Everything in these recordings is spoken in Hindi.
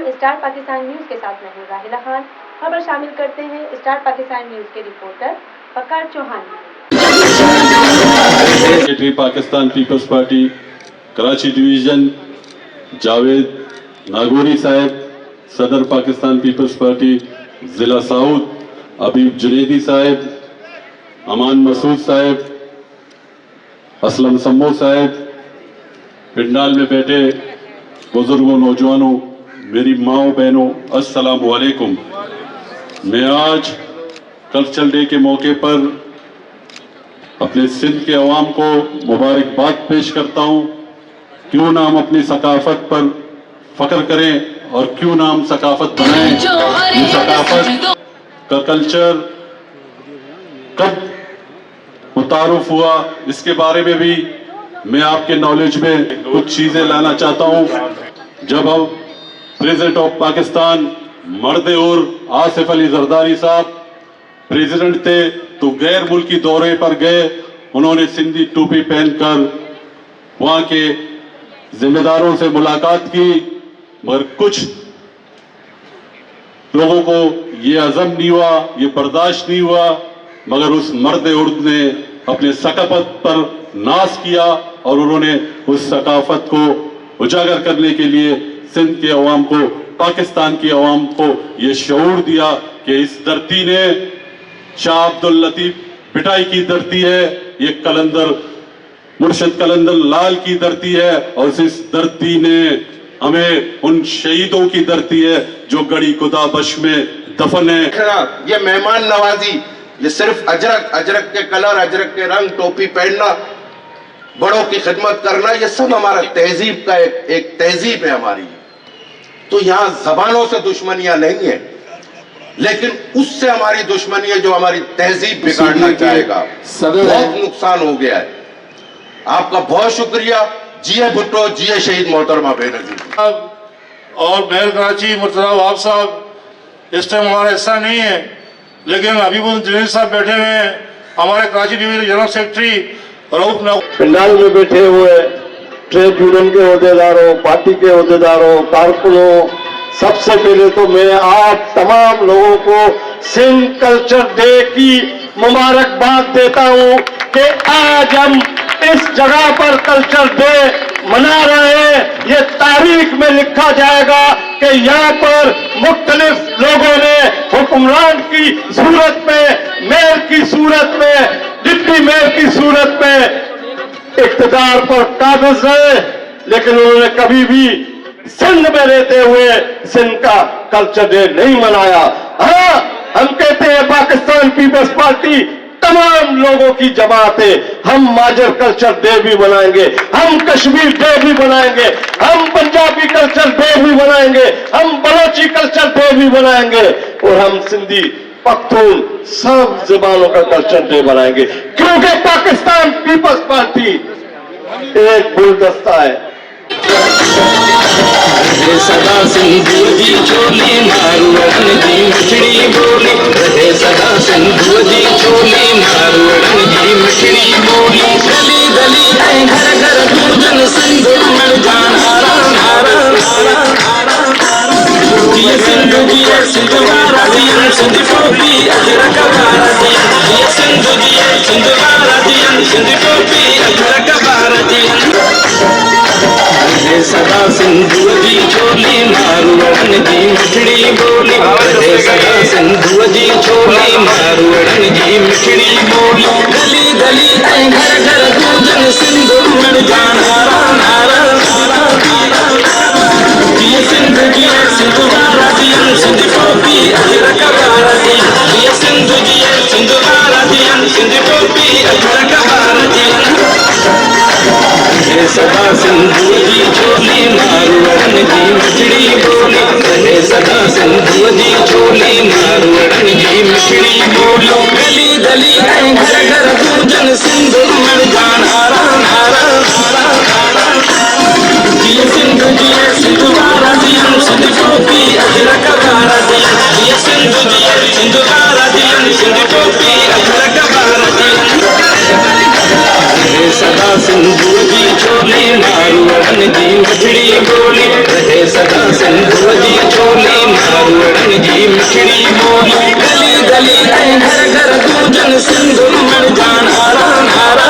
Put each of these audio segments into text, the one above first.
स्टार पाकिस्तान न्यूज के साथ मैं हूं राहिला खान। खबर शामिल करते हैं स्टार पाकिस्तान न्यूज के reporter Fakhar Chauhan. Secretary Pakistan peoples Party Karachi division Javed Nagori साहब, सदर पाकिस्तान पीपल्स पार्टी जिला साउथ अबीब जुनेदी साहब, अमान मसूद साहब, असलम सम्मो साहब, पिंडाल में बैठे बुजुर्गों, नौजवानों, मेरी माओ बहनों, अस्सलाम वालेकुम। मैं आज कल्चरल डे के मौके पर अपने सिंध के अवाम को मुबारकबाद पेश करता हूँ। क्यों ना हम अपनी सकाफत पर फख्र करें और क्यों ना हम सकाफत बनाएं। ये सकाफत का कल्चर कब मुतारुफ हुआ, इसके बारे में भी मैं आपके नॉलेज में कुछ चीजें लाना चाहता हूं। जब हम प्रेसिडेंट ऑफ पाकिस्तान मर्द और आसिफ अली जरदारी साहब प्रेसिडेंट थे तो गैर मुल्की दौरे पर गए। उन्होंने सिंधी टोपी पहनकर वहां के जिम्मेदारों से मुलाकात की, मगर कुछ लोगों को ये अज़म नहीं हुआ, ये बर्दाश्त नहीं हुआ। मगर उस मर्द उर्द ने अपने सकाफत पर नाज किया और उन्होंने उस सकाफत को उजागर करने के लिए सिंध के अवाम को, पाकिस्तान की अवाम को ये शऊर दिया कि इस धरती ने शाह अब्दुल लतीफ पिटाई की धरती है, ये कलंदर मुर्शिद कलंदर लाल की धरती है और इस धरती ने हमें उन शहीदों की धरती है जो गड़ी खुदा बश में दफन है। ये मेहमान नवाजी, ये सिर्फ अजरक के कलर, अजरक के रंग, टोपी पहनना, बड़ों की खिदमत करना, ये सब हमारा तहजीब का एक तहजीब है हमारी। तो यहाँ जबानों से दुश्मनियां नहीं है, लेकिन उससे हमारी दुश्मनी है जो हमारी तहजीब बिगाड़ना चाहेगा। बहुत नुकसान हो गया है। आपका बहुत शुक्रिया। जिए भुट्टो, जिए शहीद मोहतरमा बेनजीर और मेयर कराची मुर्तजा वाब साहब इस टाइम हमारा हिस्सा नहीं है, लेकिन हबीबुल जुनैद साहब बैठे हुए हैं, हमारे कराची डिवीजन जनरल सेक्रेटरी। पिंडाल में बैठे हुए ट्रेड यूनियन के अहदेदारों, पार्टी के अहदेदारों, कारकुनों, सबसे पहले तो मैं आप तमाम लोगों को सिंध कल्चर डे की मुबारकबाद देता हूं कि आज हम इस जगह पर कल्चर डे मना रहे हैं। ये तारीख में लिखा जाएगा कि यहाँ पर मुख्तलिफ लोगों ने हुक्मरान की सूरत में, मेयर की सूरत में, डिप्टी मेयर की सूरत में इख्तिदार पर काबिज है, लेकिन उन्होंने कभी भी सिंध में रहते हुए सिंध का कल्चर डे नहीं मनाया। हाँ, हम कहते हैं पाकिस्तान पीपल्स पार्टी तमाम लोगों की जमात है। हम माजर कल्चर डे भी बनाएंगे, हम कश्मीर डे भी बनाएंगे, हम पंजाबी कल्चर डे भी बनाएंगे, हम बलोची कल्चर डे भी बनाएंगे और हम सिंधी, पख्तून सब जबानों का कल्चर डे बनाएंगे, क्योंकि पाकिस्तान पीपल्स पार्टी एक गुलदस्ता है। सदा सिंधु जी चोली मारुअड़न जी मिठड़ी बोली, रहे सदा सिंधु जी चोली मारुअड़न जी मिठड़ी बोली। गली गली ऐं घर घर दूजन सिंधु में जान हारा हारा हारा जिए सिंधु जिए सिंधु वारा जियन सिंधु टोपी अजरक वारा जियन, जिए सिंधु जिए सिंधु वारा जियन सिंधु टोपी अजरक वारा जियन। सदा सिंधु जी चोली मारुअड़न जी मिठड़ी बोली, रहे सदा सिंधु जी चोली मारुअड़न जी मिठड़ी बोली। गली गली ऐं घर घर दूजन सिंधु में जान हारा हारा हारा जिए सिंधु जिए सिंधु वारा जियन सिंधु टोपी अजरक वारा जियन, जिए सिंधु जिए सिंधु वारा जियन सिंधु टोपी अजरक वारा जियन। सदा सिंधु जी चोली मारुअड़न जी मिठड़ी बोली, रहे सदा सिंधु जी चोली मारुअड़न जी मिठड़ी बोली। गली गली ऐं घर घर दूजन सिंधु में जान हारा हारा हारा जिए सिंधु जिए सिंधु वारा जियन सिंधु टोपी अजरक वारा जियन, जिए सिंधु जिए सिंधु वारा जियन सिंधु टोपी अजरक वारा जियन। सदा सिंधु जी चोली मारुअड़न जी मिठड़ी बोली, रहे सदा सिंधु जी चोली नारुअड़न जी मिठड़ी बोली गली गली ऐं घर घर गूंजन सिंध मण जान नारा नारा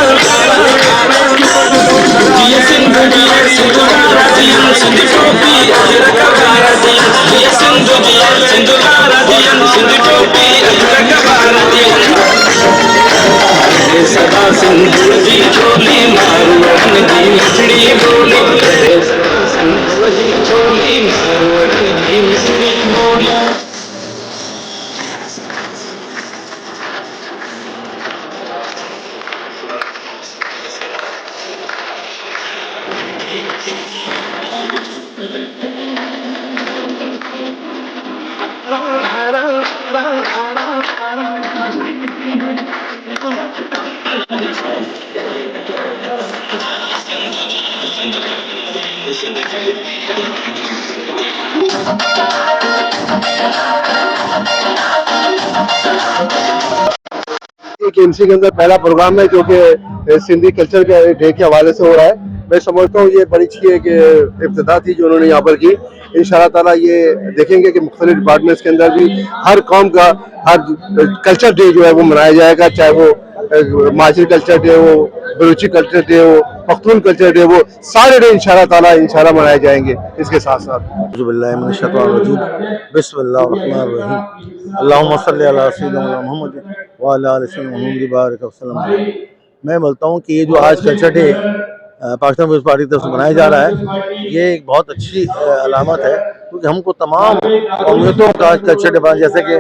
जिया सिंधु जिया सिंधु नारा जियन सिंध टोपी अजरक वारा जियन जिया सिंधु जिया सिंधु नारा जियन सिंध टोपी अजरक वारा जियन रहे सदा सिंधु जी चोली नारुअड़न जी मिठड़ी बोली रहे सदा सिंधु जी चोली नारुअड़न जी मिठड़ी बोली। KMC के अंदर पहला प्रोग्राम है जो कि सिंधी कल्चर के डे के हवाले से हो रहा है। मैं समझता हूँ ये बड़ी अच्छी एक इब्तिदा थी जो उन्होंने यहाँ पर की। इंशाअल्लाह ताला ये देखेंगे कि मुख्तलिफ डिपार्टमेंट्स के अंदर भी हर कौम का हर कल्चर डे जो है वो मनाया जाएगा, चाहे वो माजरी कल्चर डे हो, बलूची कल्चर डे हो, पख्तून कल्चर डे हो, सारे डे इंशाअल्लाह ताला इंशाअल्लाह मनाए जाएंगे। इसके साथ साथ मैं बोलता हूँ कि ये जो आज culture day Pakistan peoples Party की तरफ से मनाया जा रहा है, ये एक बहुत अच्छी अलामत है, क्योंकि हमको तमाम कौमियतों का कल्चर डे बना, जैसे कि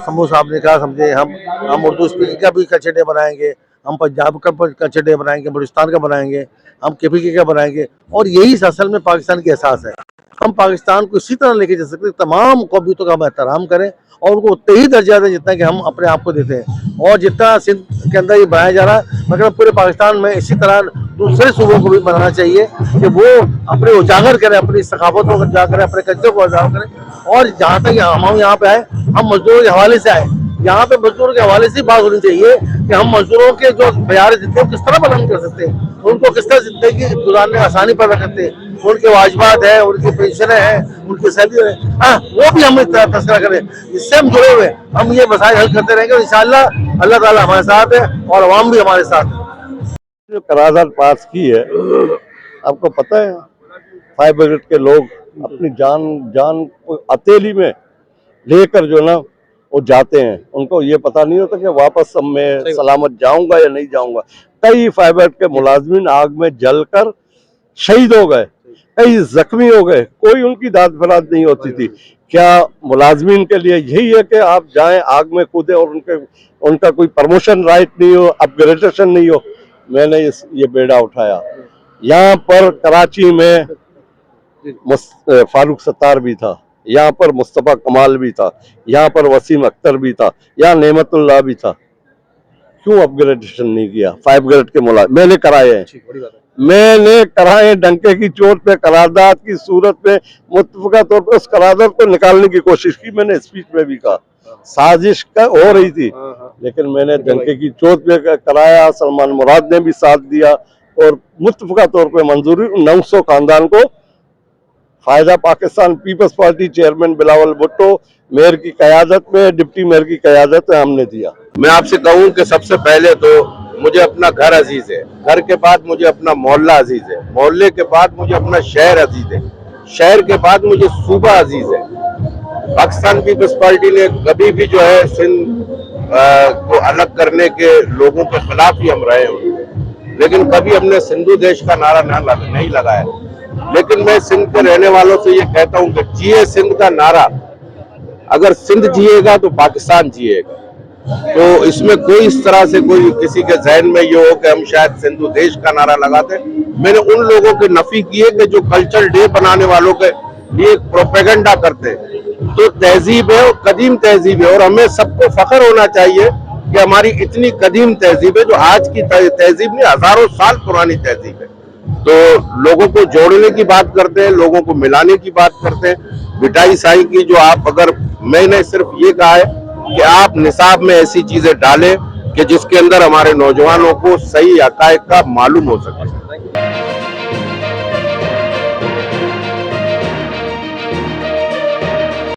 शंभू साहब ने कहा, समझे हम उर्दू स्पीकिंग का भी कल्चर डे बनाएंगे, हम पंजाब का कल्चर डे बनाएंगे, बलूचिस्तान का बनाएंगे, हम KPK का बनाएंगे। और यही असल में पाकिस्तान की एहसास है। हम पाकिस्तान को इसी तरह लेके जा सकते, तमाम कौमियतों का हम एहतराम करें और उनको उतने ही दर्जा दें जितना कि हम अपने आप को देते हैं। और जितना सिंध के अंदर ये बनाया जा रहा है, मतलब पूरे पाकिस्तान में इसी तरह दूसरे सूबों को भी बनाना चाहिए कि वो अपने उजागर करें, अपनी सकाफत को उजागर करें, अपने कल्चर को उजागर करें। और जहाँ तक हम यहाँ पे आए, हम मजदूरों के हवाले से आए, यहाँ पे मजदूरों के हवाले से बात होनी चाहिए कि हम मजदूरों के जो बयार जितने किस तरह बुलंद कर सकते हैं, उनको किस तरह जिंदगी गुजारने में आसानी पैदा करते हैं, उनके वाजिबात है, उनकी पेंशन है, उनकी सैलरी है, वो भी हम तस्करा करें। इससे हम जुड़े हुए हम ये मसाइल हल करते रहेंगे। इंशाअल्लाह अल्लाह ताला हमारे साथ है और अवाम भी हमारे साथ है। जो करारदाद पास की है, आपको पता है 5 ब्रिगेड के लोग अपनी जान को हथेली में लेकर जो ना वो जाते हैं, उनको ये पता नहीं होता कि वापस अब मैं सलामत जाऊंगा या नहीं जाऊंगा। कई 5 ब्रिगेड के मुलाजमीन आग में जलकर शहीद हो गए, कई जख्मी हो गए, कोई उनकी दाद फराद नहीं होती थी। क्या मुलाजमीन के लिए यही है कि आप जाएं आग में कूदे और उनका कोई प्रमोशन राइट नहीं हो, अपग्रेडेशन नहीं हो? मैंने ये बेड़ा उठाया। यहाँ पर कराची में फारूक सत्तार भी था, यहाँ पर मुस्तफ़ा कमाल भी था, यहाँ पर वसीम अख्तर भी था, यहाँ नेमतुल्लाह भी था। क्यों अपग्रेडेशन नहीं किया? 5 ग्रेड के मुलाजिम मैंने कराए हैं, मैंने कराए डंके की चोट पे, करारदाद की सूरत में मुत्तफ़िका तौर पे उस करारदाद को निकालने की कोशिश की। मैंने स्पीच में भी कहा साजिश का हो रही थी, लेकिन मैंने डंके की चोट पे कराया। सलमान मुराद ने भी साथ दिया और मुत्तफ़िका तौर पे मंजूरी 900 खानदान को फायदा Pakistan peoples Party chairman Bilawal Bhutto मेयर की क़यादत में, डिप्टी मेयर की क़यादत में हमने दिया। मैं आपसे कहूं कि सबसे पहले तो मुझे अपना घर अजीज है, घर के बाद मुझे अपना मोहल्ला अजीज है, मोहल्ले के बाद मुझे अपना शहर अजीज है, शहर के बाद मुझे सूबा अजीज है। पाकिस्तान पीपल्स पार्टी ने कभी भी जो है सिंध को अलग करने के लोगों के खिलाफ ही हम रहे हैं, लेकिन कभी हमने सिंधु देश का नारा नहीं लगाया। लेकिन मैं सिंध के रहने वालों से ये कहता हूं कि जिए सिंध का नारा, अगर सिंध जिएगा तो पाकिस्तान जिएगा। तो इसमें कोई इस तरह से कोई किसी के जहन में ये हो कि हम शायद सिंधु देश का नारा लगाते। मैंने उन लोगों की नफी की है कि जो कल्चर डे बनाने वालों के लिए प्रोपेगेंडा करते हैं। तो तहजीब है, कदीम तहजीब है, और हमें सबको फख्र होना चाहिए कि हमारी इतनी कदीम तहजीब है जो आज की तहजीब नहीं, हजारों साल पुरानी तहजीब है। तो लोगों को जोड़ने की बात करते हैं, लोगों को मिलाने की बात करते हैं। मिठाई साई की जो आप, अगर मैंने सिर्फ ये कहा है कि आप निसाब में ऐसी चीजें डालें कि जिसके अंदर हमारे नौजवानों को सही हकायक का मालूम हो सके।